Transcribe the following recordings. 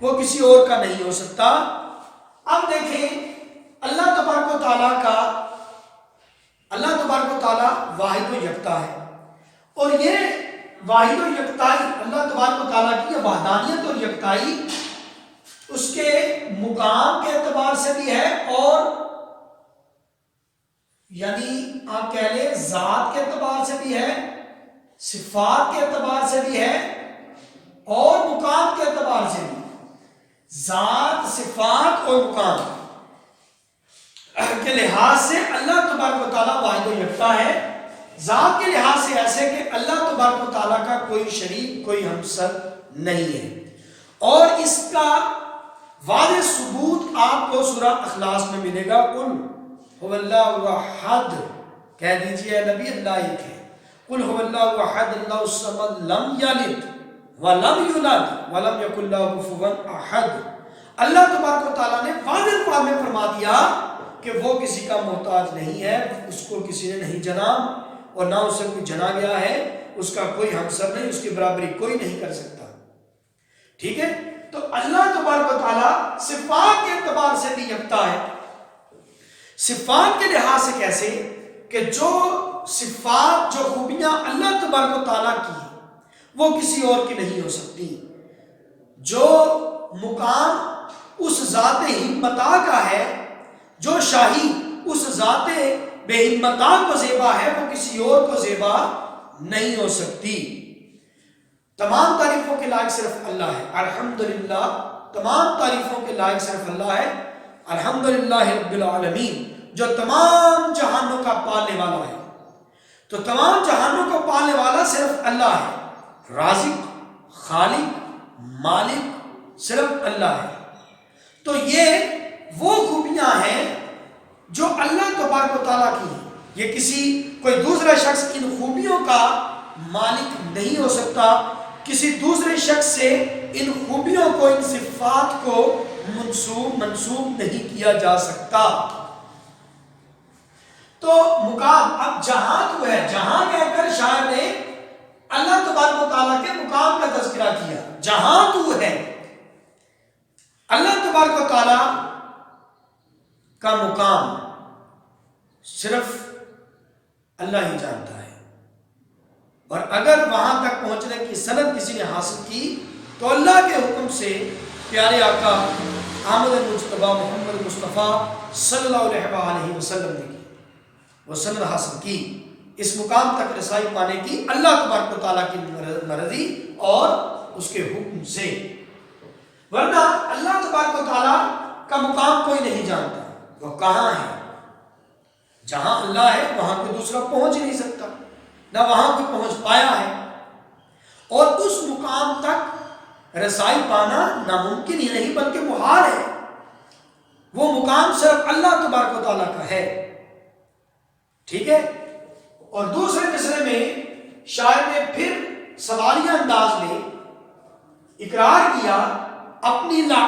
وہ کسی اور کا نہیں ہو سکتا۔ اب دیکھیں اللہ تبارک و تعالیٰ واحد و یکتا ہے، اور یہ واحد و یکتائی اللہ تبارک و تعالیٰ کی وحدانیت اور یکتائی اس کے مقام کے اعتبار سے بھی ہے، اور یعنی آپ کہہ لیں ذات کے اعتبار سے بھی ہے، صفات کے اعتبار سے بھی ہے، اور مقام کے اعتبار سے بھی۔ ذات، صفات اور مقام کے لحاظ سے اللہ تبارک و تعالیٰ واحد و یکتا ہے۔ ذات کے لحاظ سے ایسے کہ اللہ تبارک و تعالیٰ کا کوئی شریک، کوئی ہمسر نہیں ہے، اور اس کا واضح ثبوت آپ کو سورہ اخلاص میں ملے گا۔ قل هو اللہ احد، کہہ دیجئے نبی اللہ ایک ہے۔ قل هو اللہ احد اللہ الصمد لم یلد ولم یولد ولم یکن لہ کفوا احد۔ اللہ تبارک و تعالیٰ نے واضح الفاظ میں فرما دیا کہ وہ کسی کا محتاج نہیں ہے، اس کو کسی نے نہیں جنا اور نہ اسے کوئی جنا گیا ہے، اس کا کوئی ہمسر نہیں، اس کی برابری کوئی نہیں کر سکتا۔ ٹھیک ہے، تو اللہ تبارک و تعالیٰ صفات کے اعتبار سے بھی یکتا ہے۔ صفات کے لحاظ سے کیسے کہ جو صفات، جو خوبیاں اللہ تبارک و تعالیٰ کی ہیں وہ کسی اور کی نہیں ہو سکتی۔ جو مقام اس ذات ہمتا کا ہے، جو شاہی اس ذات بے ہمتا کو زیبا ہے، وہ کسی اور کو زیبا نہیں ہو سکتی۔ تمام تعریفوں کے لائق صرف اللہ ہے، الحمدللہ۔ تمام تعریفوں کے لائق صرف اللہ ہے، الحمدللہ رب العالمین، جو تمام جہانوں کا پالنے والا ہے۔ تو تمام جہانوں کو پالنے والا صرف اللہ ہے، رازق، خالق، مالک صرف اللہ ہے۔ تو یہ وہ خوبیاں ہیں جو اللہ تبارک و تعالیٰ کی ہیں، یہ کوئی دوسرا شخص ان خوبیوں کا مالک نہیں ہو سکتا، کسی دوسرے شخص سے ان خوبیوں کو، ان صفات کو منسوب نہیں کیا جا سکتا۔ تو مقام، اب جہاں تو ہے، جہاں کہہ کر شاعر نے اللہ تبارک و تعالیٰ کے مقام کا تذکرہ کیا۔ جہاں تو ہے، اللہ تبارک و تعالیٰ کا مقام صرف اللہ ہی جانتا ہے، اور اگر وہاں تک پہنچنے کی سند کسی نے حاصل کی تو اللہ کے حکم سے پیارے آقا احمد المجتبیٰ محمد مصطفیٰ صلی اللہ علیہ وسلم نے کی، وہ سند حاصل کی، اس مقام تک رسائی پانے کی اللہ تبارک و تعالیٰ کی مرضی اور اس کے حکم سے۔ ورنہ اللہ تبارک و تعالیٰ کا مقام کوئی نہیں جانتا، وہ کہاں ہے۔ جہاں اللہ ہے وہاں کوئی دوسرا پہنچ نہیں سکتا، نہ وہاں کوئی پہنچ پایا ہے، اور اس مقام تک رسائی پانا ناممکن ہی نہیں بلکہ محال ہے۔ وہ مقام صرف اللہ تبارک و تعالیٰ کا ہے۔ ٹھیک ہے، اور دوسرے مصرعے میں شاعر نے پھر سوالیہ انداز میں اقرار کیا اپنی لا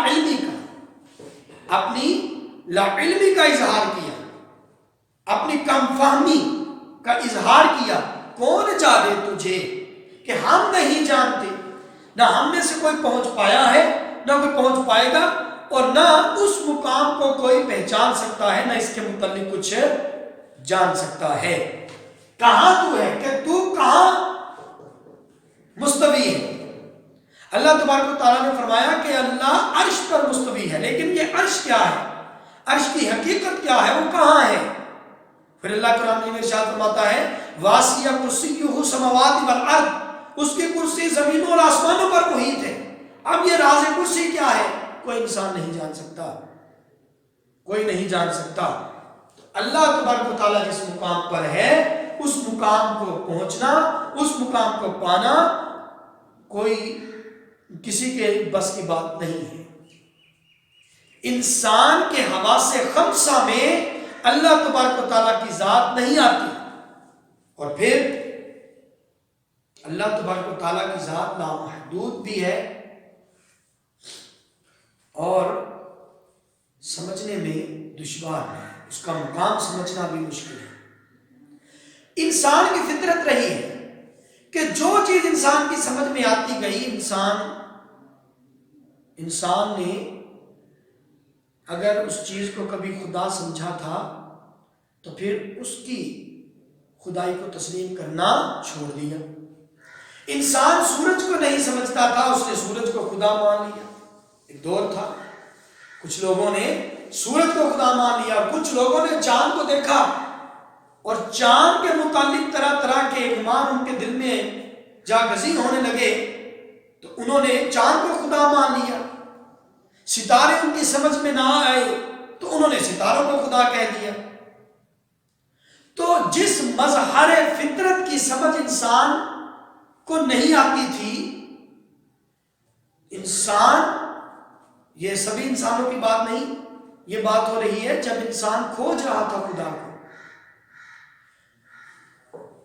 علمی کا اظہار کیا، اپنی کم فہمی کا اظہار کیا۔ کون جانے تجھے کہ ہم نہیں جانتے، نہ ہم میں سے کوئی پہنچ پایا ہے، نہ کوئی پہنچ پائے گا، اور نہ اس مقام کو کوئی پہچان سکتا ہے، نہ اس کے متعلق کچھ جان سکتا ہے۔ کہاں تو ہے کہ تو کہاں مستوی ہے۔ اللہ تبارک و تعالیٰ نے فرمایا کہ اللہ عرش پر مستوی ہے، لیکن یہ عرش کیا ہے، عرش کی حقیقت کیا ہے، وہ کہاں ہے۔ پھر اللہ قرآن میں ارشاد فرماتا ہے واسع کرسیہ السماوات والارض، اس کی کرسی زمینوں اور آسمانوں پر محیط ہے۔ اب یہ راز کرسی کیا ہے، کوئی انسان نہیں جان سکتا، کوئی نہیں جان سکتا۔ اللہ تبارک و تعالیٰ جس مقام پر ہے، اس مقام کو پہنچنا، اس مقام کو پانا کوئی کسی کے بس کی بات نہیں ہے۔ انسان کے حواس خمسہ میں اللہ تبارک و تعالیٰ کی ذات نہیں آتی، اور پھر اللہ تبارک و تعالیٰ کی ذات لامحدود بھی ہے، اور سمجھنے میں دشوار ہے، اس کا مقام سمجھنا بھی مشکل ہے۔ انسان کی فطرت رہی ہے کہ جو چیز انسان کی سمجھ میں آتی گئی، انسان نے اگر اس چیز کو کبھی خدا سمجھا تھا تو پھر اس کی خدائی کو تسلیم کرنا چھوڑ دیا۔ انسان سورج کو نہیں سمجھتا تھا، اس نے سورج کو خدا مان لیا۔ ایک دور تھا کچھ لوگوں نے سورج کو خدا مان لیا، اور کچھ لوگوں نے چاند کو دیکھا اور چاند کے متعلق طرح طرح کے گمان ان کے دل میں جاگزین ہونے لگے، تو انہوں نے چاند کو خدا مان لیا۔ ستارے ان کی سمجھ میں نہ آئے تو انہوں نے ستاروں کو خدا کہہ دیا۔ تو جس مظہر فطرت کی سمجھ انسان کو نہیں آتی تھی، انسان، یہ سبھی انسانوں کی بات نہیں، یہ بات ہو رہی ہے جب انسان کھوج رہا تھا خدا کو،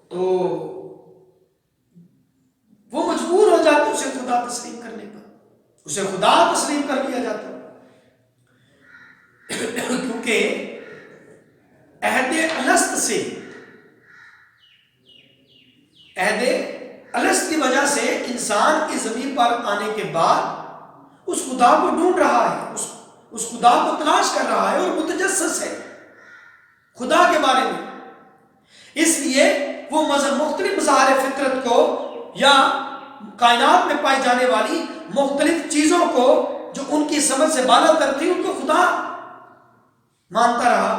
تو وہ مجبور ہو جاتا اسے خدا تسلیم کرنے پر، اسے خدا تسلیم کر لیا جاتا، کیونکہ عہد الست کی وجہ سے انسان کی زمین پر آنے کے بعد اس خدا کو ڈھونڈ رہا ہے، اس خدا کو تلاش کر رہا ہے اور متجسس ہے خدا کے بارے میں۔ اس لیے وہ مختلف مظاہر فطرت کو یا کائنات میں پائی جانے والی مختلف چیزوں کو جو ان کی سمجھ سے بالا تر تھی ان کو خدا مانتا رہا،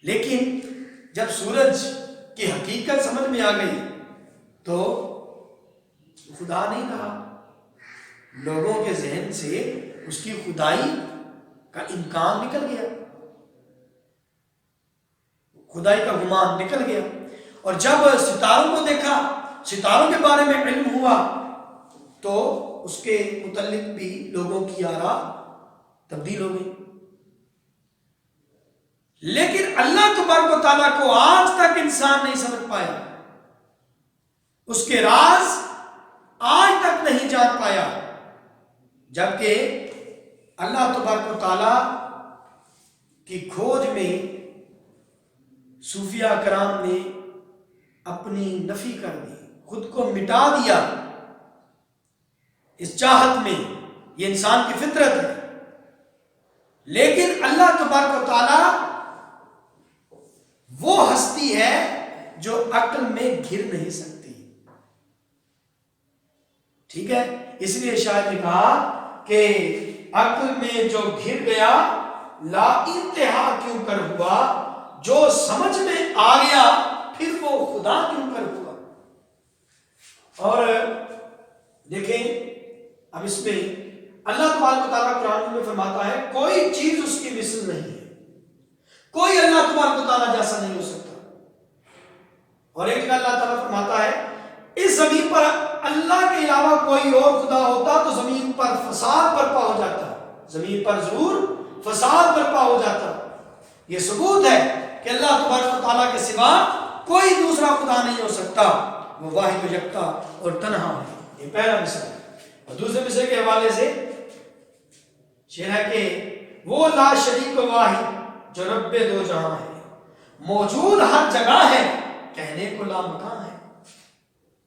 لیکن جب سورج کی حقیقت سمجھ میں آ گئی تو خدا نہیں رہا۔ لوگوں کے ذہن سے اس کی خدائی کا امکان نکل گیا، خدائی کا گمان نکل گیا، اور جب ستاروں کو دیکھا، ستاروں کے بارے میں علم ہوا، تو اس کے متعلق بھی لوگوں کی آراء تبدیل ہو گئی۔ لیکن اللہ تبارک و تعالیٰ کو آج تک انسان نہیں سمجھ پایا، اس کے راز آج تک نہیں جان پایا، جبکہ اللہ تبارک و تعالیٰ کی کھوج میں صوفیہ کرام نے اپنی نفی کر دی، خود کو مٹا دیا اس چاہت میں، یہ انسان کی فطرت ہے۔ لیکن اللہ تبارک و تعالیٰ وہ ہستی ہے جو عقل میں گر نہیں سکتی، ٹھیک ہے؟ اس لیے شاعر نے کہا کہ عقل میں جو گر گیا لا انتہا کیوں کر ہوا، جو سمجھ میں آ گیا پھر وہ خدا کیوں کر ہوا۔ اور دیکھیں اب اس میں اللہ تبارک و تعالیٰ قرآن میں فرماتا ہے کوئی چیز اس کی مثل نہیں ہے، کوئی اللہ تبارک و تعالیٰ جیسا نہیں ہو سکتا۔ اور ایک جگہ اللہ تعالیٰ فرماتا ہے اس زمین پر اللہ کے علاوہ کوئی اور خدا ہوتا تو زمین پر فساد برپا ہو جاتا، زمین پر ضرور فساد برپا ہو جاتا۔ یہ ثبوت ہے کہ اللہ تبارک و تعالیٰ کے سوا کوئی دوسرا خدا نہیں ہو سکتا، وہ واحد و یکتا اور تنہا ہے۔ یہ پہلا مثال۔ اور دوسرے مثال کے حوالے سے شعر ہے کہ وہ لا شریک واحد جو رب دو جہاں ہے، موجود ہر جگہ ہے کہنے کو لامکاں ہے۔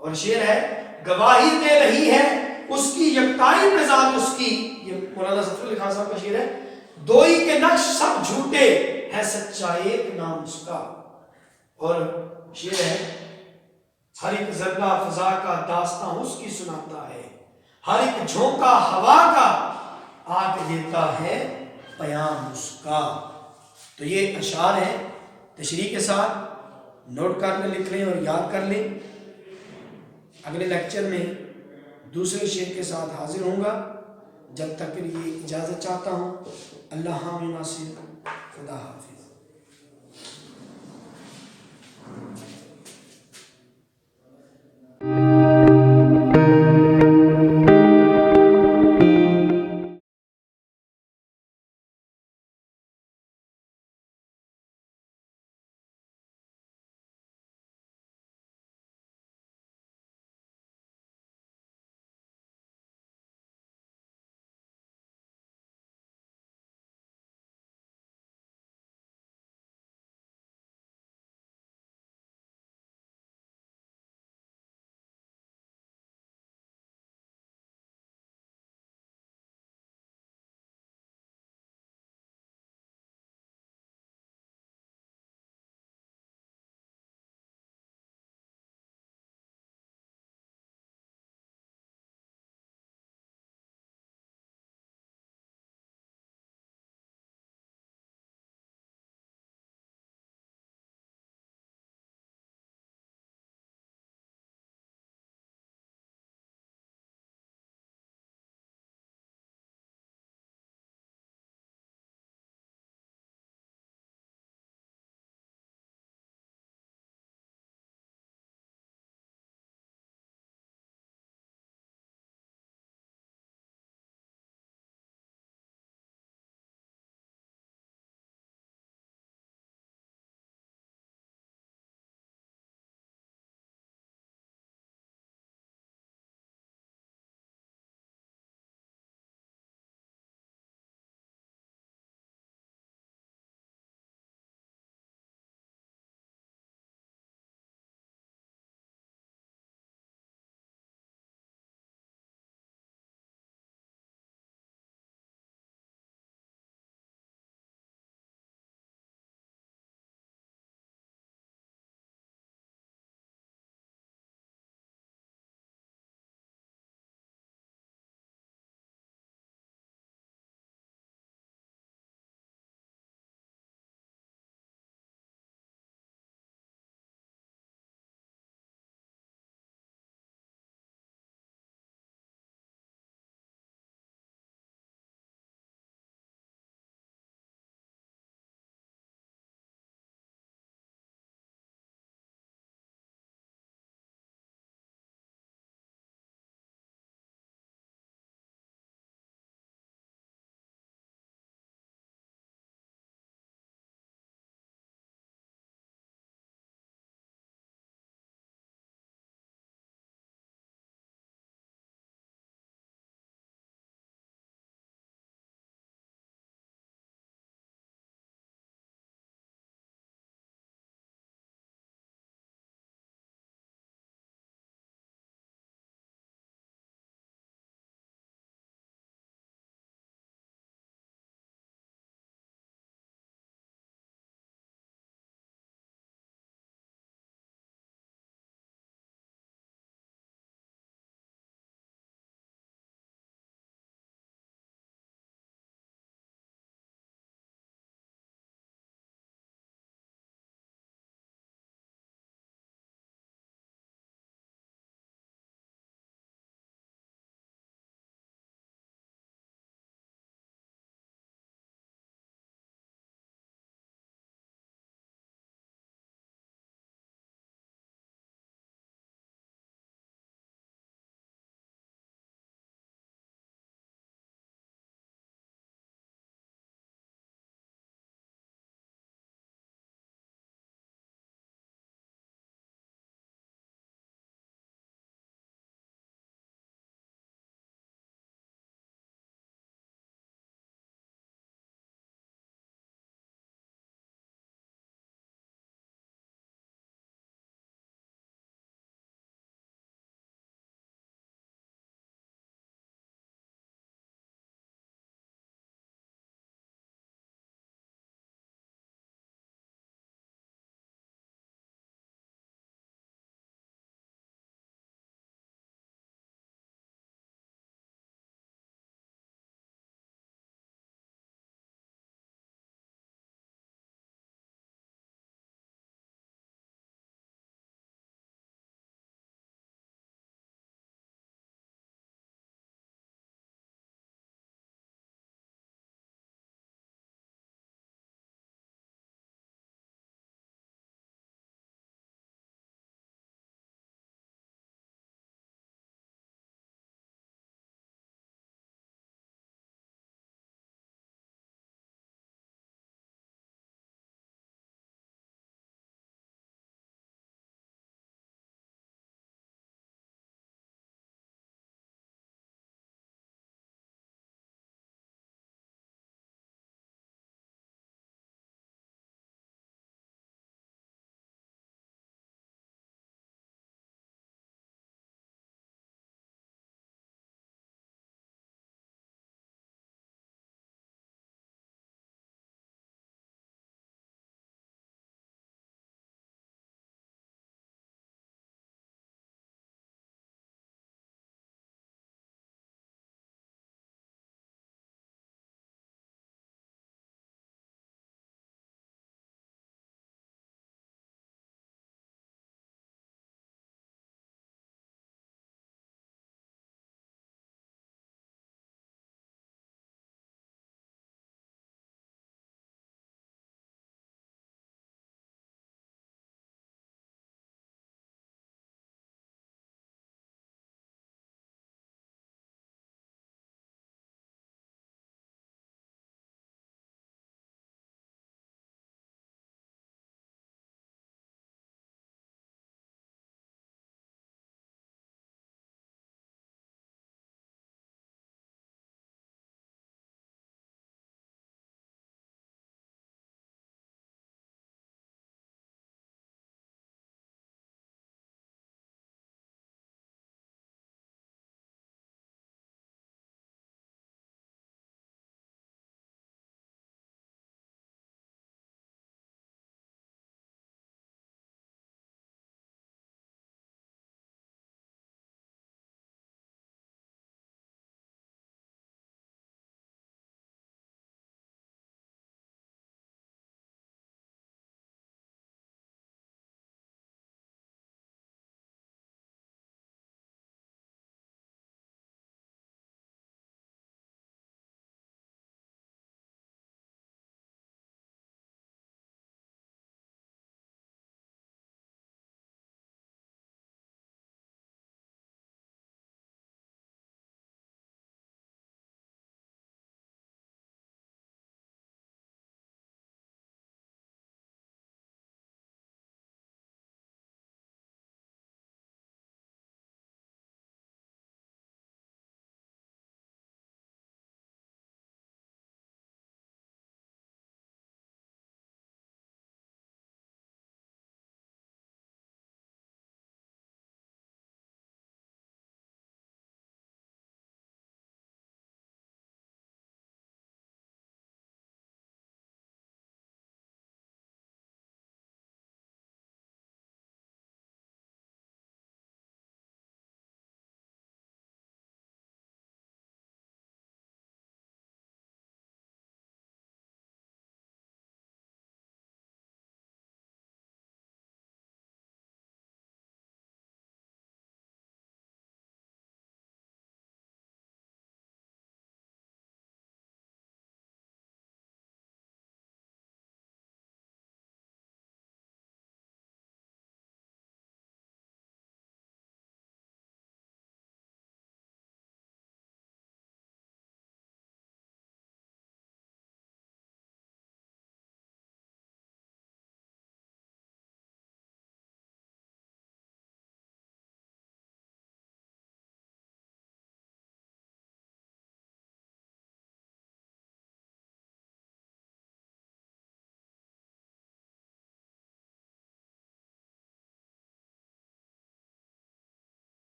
اور شعر ہے گواہی دے رہی ہے اس کی یکتائی پہ ذات اس کی، یہ مولانا ظفر علی خان صاحب کا شعر ہے، دوئی کے نقش سب جھوٹے ہے سچا ایک نام اس کا۔ اور شعر ہے ہر ایک ذرہ فضا کا داستان اس کی سناتا ہے، ہر ایک جھونکا ہوا کا آ کے دیتا ہے پیام اس کا۔ تو یہ اشعار ہیں، تشریح کے ساتھ نوٹ کر لیں، لکھ لیں اور یاد کر لیں۔ اگلے لیکچر میں دوسرے شعر کے ساتھ حاضر ہوں گا، جب تک کے لیے اجازت چاہتا ہوں۔ اللہ حامی ناصر، خدا حافظ۔